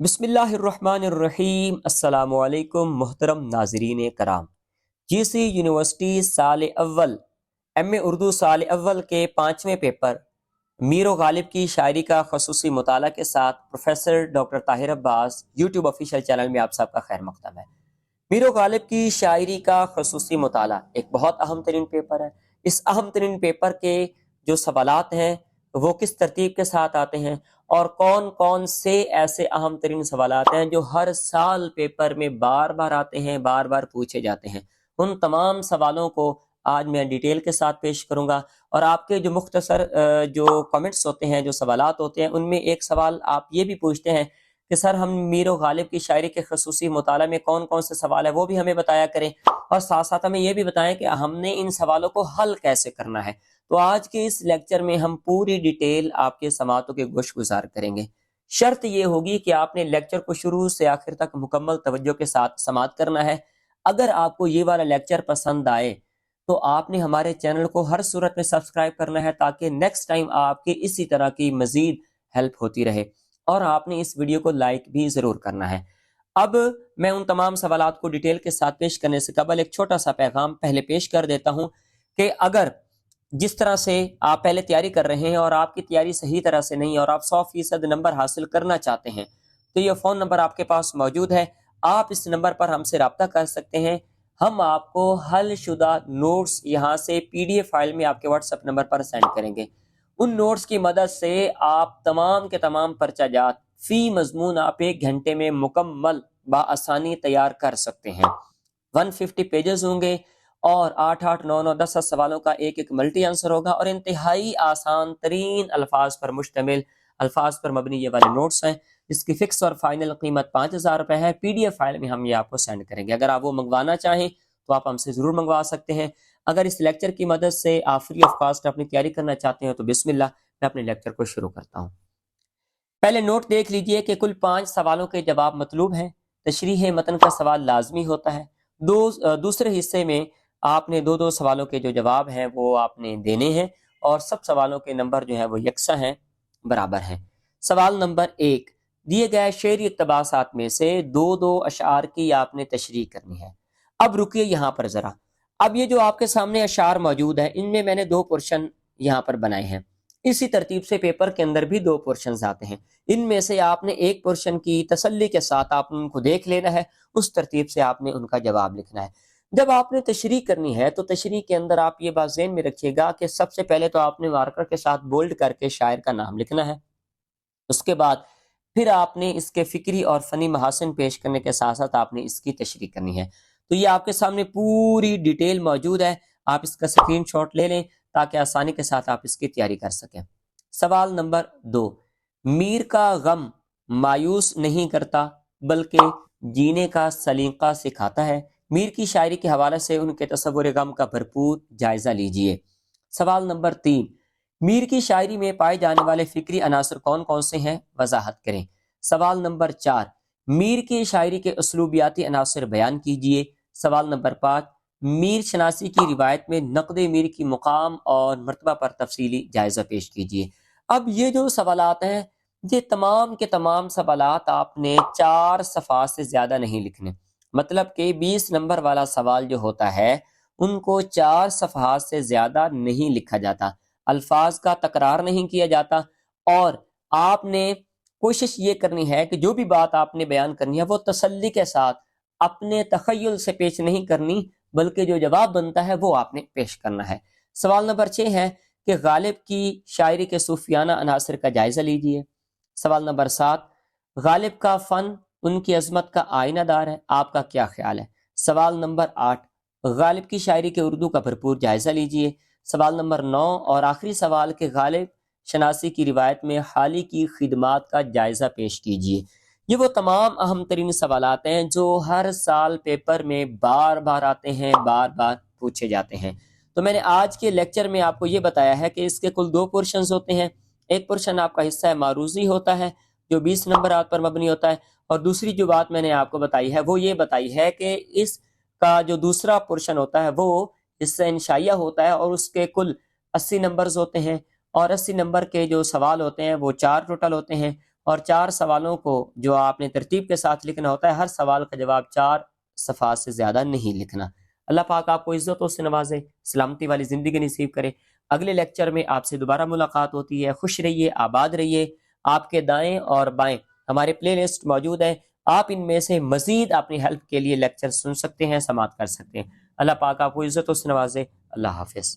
بسم اللہ الرحمن الرحیم۔ السلام علیکم محترم ناظرین کرام۔ جی سی یونیورسٹی سال اول ایم اے اردو سال اول کے 5ویں پیپر میر و غالب کی شاعری کا خصوصی مطالعہ کے ساتھ پروفیسر ڈاکٹر طاہر عباس یوٹیوب آفیشیل چینل میں آپ سب کا خیر مقدم ہے۔ میر و غالب کی شاعری کا خصوصی مطالعہ ایک بہت اہم ترین پیپر ہے۔ اس اہم ترین پیپر کے جو سوالات ہیں وہ کس ترتیب کے ساتھ آتے ہیں اور کون کون سے ایسے اہم ترین سوالات ہیں جو ہر سال پیپر میں بار بار آتے ہیں، بار بار پوچھے جاتے ہیں، ان تمام سوالوں کو آج میں ڈیٹیل کے ساتھ پیش کروں گا۔ اور آپ کے جو مختصر جو کمنٹس ہوتے ہیں، جو سوالات ہوتے ہیں، ان میں ایک سوال آپ یہ بھی پوچھتے ہیں کہ سر ہم میر و غالب کی شاعری کے خصوصی مطالعہ میں کون کون سے سوال ہیں وہ بھی ہمیں بتایا کریں، اور ساتھ ساتھ ہمیں یہ بھی بتائیں کہ ہم نے ان سوالوں کو حل کیسے کرنا ہے۔ تو آج کے اس لیکچر میں ہم پوری ڈیٹیل آپ کے سماعتوں کے گوش گزار کریں گے۔ شرط یہ ہوگی کہ آپ نے لیکچر کو شروع سے آخر تک مکمل توجہ کے ساتھ سماعت کرنا ہے۔ اگر آپ کو یہ والا لیکچر پسند آئے تو آپ نے ہمارے چینل کو ہر صورت میں سبسکرائب کرنا ہے تاکہ نیکسٹ ٹائم آپ کے اسی طرح کی مزید ہیلپ ہوتی رہے، اور آپ نے اس ویڈیو کو لائک بھی ضرور کرنا ہے۔ اب میں ان تمام سوالات کو ڈیٹیل کے ساتھ پیش کرنے سے قبل ایک چھوٹا سا پیغام پہلے پیش کر دیتا ہوں کہ اگر جس طرح سے آپ پہلے تیاری کر رہے ہیں اور آپ کی تیاری صحیح طرح سے نہیں اور آپ 100% نمبر حاصل کرنا چاہتے ہیں تو یہ فون نمبر آپ کے پاس موجود ہے، آپ اس نمبر پر ہم سے رابطہ کر سکتے ہیں۔ ہم آپ کو حل شدہ نوٹس یہاں سے PDF فائل میں آپ کے واٹس ایپ نمبر پر سینڈ کریں گے۔ ان نوٹس کی مدد سے آپ تمام کے تمام پرچہ جات فی مضمون آپ 1 گھنٹے میں مکمل بآسانی تیار کر سکتے ہیں۔ 150 پیجز ہوں گے اور 8 9 10 سوالوں کا ایک ملٹی آنسر ہوگا، اور انتہائی آسان ترین الفاظ پر مشتمل، الفاظ پر مبنی یہ والے نوٹس ہیں، جس کی فکس اور فائنل قیمت 5000 روپے ہے۔ PDF فائل میں ہم یہ آپ کو سینڈ کریں گے۔ اگر آپ وہ منگوانا چاہیں تو آپ ہم سے ضرور منگوا سکتے ہیں۔ اگر اس لیکچر کی مدد سے آپ فری آف کاسٹ اپنی تیاری کرنا چاہتے ہیں تو بسم اللہ، میں اپنے لیکچر کو شروع کرتا ہوں۔ پہلے نوٹ دیکھ لیجئے کہ کل 5 سوالوں کے جواب مطلوب ہیں۔ تشریح متن کا سوال لازمی ہوتا ہے۔ دوسرے حصے میں آپ نے 2 سوالوں کے جو جواب ہیں وہ آپ نے دینے ہیں، اور سب سوالوں کے نمبر جو ہیں وہ یکساں ہیں، برابر ہیں۔ سوال نمبر 1، دیے گئے شعری اقتباسات میں سے 2 اشعار کی آپ نے تشریح کرنی ہے۔ اب رکیے یہاں پر ذرا، اب یہ جو آپ کے سامنے اشعار موجود ہیں ان میں نے 2 پورشن یہاں پر بنائے ہیں۔ اسی ترتیب سے پیپر کے اندر بھی 2 پورشنز آتے ہیں۔ ان میں سے آپ نے ایک پورشن کی تسلی کے ساتھ آپ ان کو دیکھ لینا ہے، اس ترتیب سے آپ نے ان کا جواب لکھنا ہے۔ جب آپ نے تشریح کرنی ہے تو تشریح کے اندر آپ یہ بات ذہن میں رکھیے گا کہ سب سے پہلے تو آپ نے مارکر کے ساتھ بولڈ کر کے شاعر کا نام لکھنا ہے۔ اس کے بعد پھر آپ نے اس کے فکری اور فنی محاسن پیش کرنے کے ساتھ ساتھ آپ نے اس کی تشریح کرنی ہے۔ تو یہ آپ کے سامنے پوری ڈیٹیل موجود ہے، آپ اس کا اسکرین شاٹ لے لیں تاکہ آسانی کے ساتھ آپ اس کی تیاری کر سکیں۔ سوال نمبر 2، میر کا غم مایوس نہیں کرتا بلکہ جینے کا سلیقہ سکھاتا ہے۔ میر کی شاعری کے حوالے سے ان کے تصور غم کا بھرپور جائزہ لیجئے۔ سوال نمبر 3، میر کی شاعری میں پائے جانے والے فکری عناصر کون کون سے ہیں، وضاحت کریں۔ سوال نمبر 4، میر کی شاعری کے اسلوبیاتی عناصر بیان کیجئے۔ سوال نمبر 5، میر شناسی کی روایت میں نقد میر کی مقام اور مرتبہ پر تفصیلی جائزہ پیش کیجئے۔ اب یہ جو سوالات ہیں یہ تمام کے تمام سوالات آپ نے 4 صفحات سے زیادہ نہیں لکھنے، مطلب کہ 20 نمبر والا سوال جو ہوتا ہے ان کو 4 صفحات سے زیادہ نہیں لکھا جاتا، الفاظ کا تکرار نہیں کیا جاتا، اور آپ نے کوشش یہ کرنی ہے کہ جو بھی بات آپ نے بیان کرنی ہے وہ تسلی کے ساتھ اپنے تخیل سے پیش نہیں کرنی، بلکہ جو جواب بنتا ہے وہ آپ نے پیش کرنا ہے۔ سوال نمبر 6 ہے کہ غالب کی شاعری کے صوفیانہ عناصر کا جائزہ لیجئے۔ سوال نمبر 7، غالب کا فن ان کی عظمت کا آئینہ دار ہے، آپ کا کیا خیال ہے؟ سوال نمبر 8، غالب کی شاعری کے اردو کا بھرپور جائزہ لیجئے۔ سوال نمبر 9 اور آخری سوال کہ غالب شناسی کی روایت میں حالی کی خدمات کا جائزہ پیش کیجئے۔ یہ وہ تمام اہم ترین سوالات ہیں جو ہر سال پیپر میں بار بار آتے ہیں، بار بار پوچھے جاتے ہیں۔ تو میں نے آج کے لیکچر میں آپ کو یہ بتایا ہے کہ اس کے کل 2 پورشنز ہوتے ہیں۔ ایک پورشن آپ کا حصہ معروضی ہوتا ہے جو 20 نمبرات پر مبنی ہوتا ہے، اور دوسری جو بات میں نے آپ کو بتائی ہے وہ یہ بتائی ہے کہ اس کا جو دوسرا پورشن ہوتا ہے وہ حصہ انشائیہ ہوتا ہے، اور اس کے کل 80 نمبرز ہوتے ہیں، اور 80 نمبر کے جو سوال ہوتے ہیں وہ 4 ٹوٹل ہوتے ہیں، اور 4 سوالوں کو جو آپ نے ترتیب کے ساتھ لکھنا ہوتا ہے، ہر سوال کا جواب 4 صفحات سے زیادہ نہیں لکھنا۔ اللہ پاک آپ کو عزتوں سے نوازے، سلامتی والی زندگی نصیب کرے۔ اگلے لیکچر میں آپ سے دوبارہ ملاقات ہوتی ہے۔ خوش رہیے، آباد رہیے۔ آپ کے دائیں اور بائیں ہمارے پلے لسٹ موجود ہے، آپ ان میں سے مزید اپنی ہیلپ کے لیے لیکچر سن سکتے ہیں، سماعت کر سکتے ہیں۔ اللہ پاک آپ کو عزتوں سے نوازے۔ اللہ حافظ۔